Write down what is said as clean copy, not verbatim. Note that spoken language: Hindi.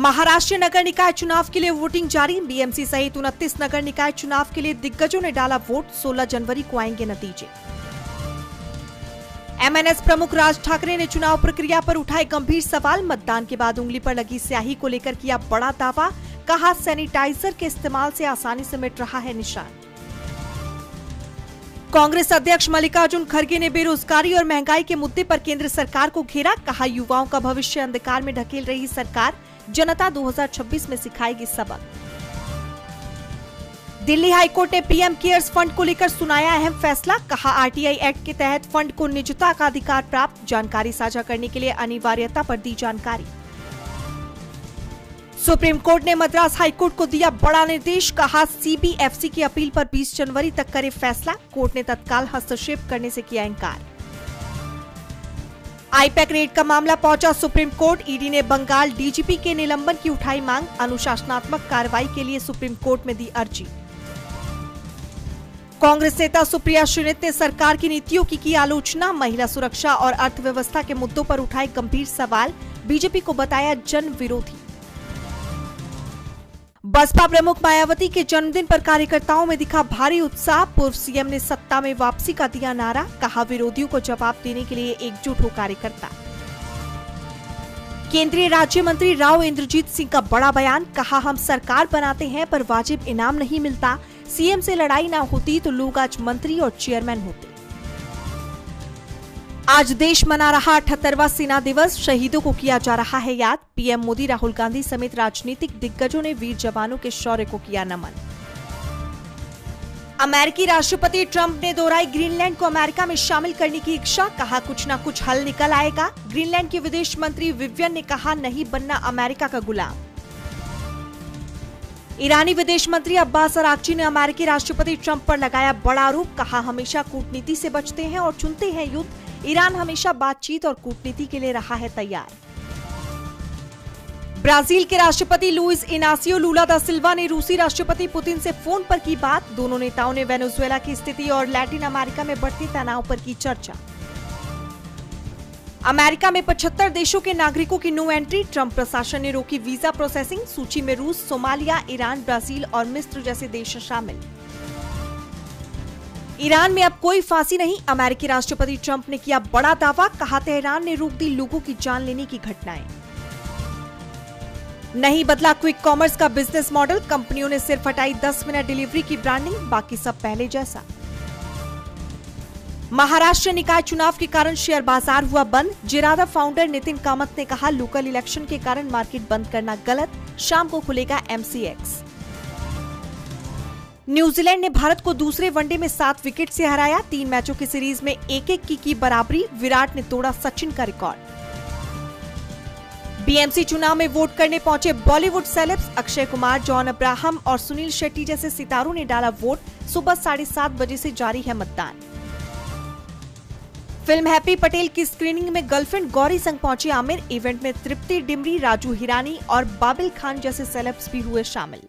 महाराष्ट्र नगर निकाय चुनाव के लिए वोटिंग जारी। बीएमसी सहित 29 नगर निकाय चुनाव के लिए दिग्गजों ने डाला वोट। 16 जनवरी को आएंगे नतीजे। एमएनएस प्रमुख राज ठाकरे ने चुनाव प्रक्रिया पर उठाए गंभीर सवाल। मतदान के बाद उंगली पर लगी स्याही को लेकर किया बड़ा दावा। कहा, सैनिटाइजर के इस्तेमाल से आसानी से मिट रहा है निशान। कांग्रेस अध्यक्ष मल्लिकार्जुन खड़गे ने बेरोजगारी और महंगाई के मुद्दे पर केंद्र सरकार को घेरा। कहा, युवाओं का भविष्य अंधकार में ढकेल रही सरकार, जनता 2026 में सिखाएगी सबक। दिल्ली हाईकोर्ट ने पीएम केयर्स फंड को लेकर सुनाया अहम फैसला। कहा, आरटीआई एक्ट के तहत फंड को निजता का अधिकार प्राप्त। जानकारी साझा करने के लिए अनिवार्यता पर दी जानकारी। सुप्रीम कोर्ट ने मद्रास हाईकोर्ट को दिया बड़ा निर्देश। कहा, सीबीएफसी की अपील पर 20 जनवरी तक करे फैसला। कोर्ट ने तत्काल हस्तक्षेप करने से किया इनकार। आईपैक रेड का मामला पहुंचा सुप्रीम कोर्ट। ईडी ने बंगाल डीजीपी के निलंबन की उठाई मांग। अनुशासनात्मक कार्रवाई के लिए सुप्रीम कोर्ट में दी अर्जी। कांग्रेस नेता सुप्रिया श्रीनित ने सरकार की नीतियों की आलोचना। महिला सुरक्षा और अर्थव्यवस्था के मुद्दों पर उठाए गंभीर सवाल। बीजेपी को बताया जन विरोधी। बसपा प्रमुख मायावती के जन्मदिन पर कार्यकर्ताओं में दिखा भारी उत्साह। पूर्व सीएम ने सत्ता में वापसी का दिया नारा। कहा, विरोधियों को जवाब देने के लिए एकजुट हो कार्यकर्ता। केंद्रीय राज्य मंत्री राव इंद्रजीत सिंह का बड़ा बयान। कहा, हम सरकार बनाते हैं पर वाजिब इनाम नहीं मिलता। सीएम से लड़ाई ना होती तो लोग आज मंत्री और चेयरमैन होते। आज देश मना रहा 78वां सेना दिवस। शहीदों को किया जा रहा है याद। पीएम मोदी, राहुल गांधी समेत राजनीतिक दिग्गजों ने वीर जवानों के शौर्य को किया नमन। अमेरिकी राष्ट्रपति ट्रंप ने दोहराई ग्रीनलैंड को अमेरिका में शामिल करने की इच्छा। कहा, कुछ न कुछ हल निकल आएगा। ग्रीनलैंड के विदेश मंत्री विवियन ने कहा, नहीं बनना अमेरिका का गुलाम। ईरानी विदेश मंत्री अब्बास अरागची ने अमेरिकी राष्ट्रपति ट्रंप पर लगाया बड़ा आरोप। कहा, हमेशा कूटनीति से बचते हैं और चुनते हैं युद्ध। ईरान हमेशा बातचीत और कूटनीति के लिए रहा है तैयार। ब्राजील के राष्ट्रपति लुइस इनासियो लूला दा सिल्वा ने रूसी राष्ट्रपति पुतिन से फोन पर की बात। दोनों नेताओं ने वेनेजुएला की स्थिति और लैटिन अमेरिका में बढ़ते तनाव पर की चर्चा। अमेरिका में 75 देशों के नागरिकों की नो एंट्री। ट्रंप प्रशासन ने रोकी वीजा प्रोसेसिंग। सूची में रूस, सोमालिया, ईरान, ब्राजील और मिस्र जैसे देश शामिल। ईरान में अब कोई फांसी नहीं। अमेरिकी राष्ट्रपति ट्रंप ने किया बड़ा दावा। कहा, तेहरान ने रोक दी लोगों की जान लेने की घटनाएं। नहीं बदला क्विक कॉमर्स का बिजनेस मॉडल। कंपनियों ने सिर्फ हटाई 10 मिनट डिलीवरी की ब्रांडिंग, बाकी सब पहले जैसा। महाराष्ट्र निकाय चुनाव के कारण शेयर बाजार हुआ बंद। जिरादा फाउंडर नितिन कामत ने कहा, लोकल इलेक्शन के कारण मार्केट बंद करना गलत। शाम को खुलेगा एमसीएक्स। न्यूजीलैंड ने भारत को दूसरे वनडे में 7 विकेट से हराया। 3 मैचों की सीरीज में 1-1 की बराबरी। विराट ने तोड़ा सचिन का रिकॉर्ड। बीएमसी चुनाव में वोट करने पहुंचे Bollywood celebs. Akshay Kumar, John Abraham और सुनील शेट्टी जैसे सितारों ने डाला वोट। सुबह 7:30 बजे से जारी है मतदान। फिल्म हैप्पी पटेल की स्क्रीनिंग में गर्लफ्रेंड गौरी संग पहुंचे आमिर। इवेंट में तृप्ति डिमरी, राजू हिरानी और बाबिल खान जैसे सेलेब्स भी हुए शामिल।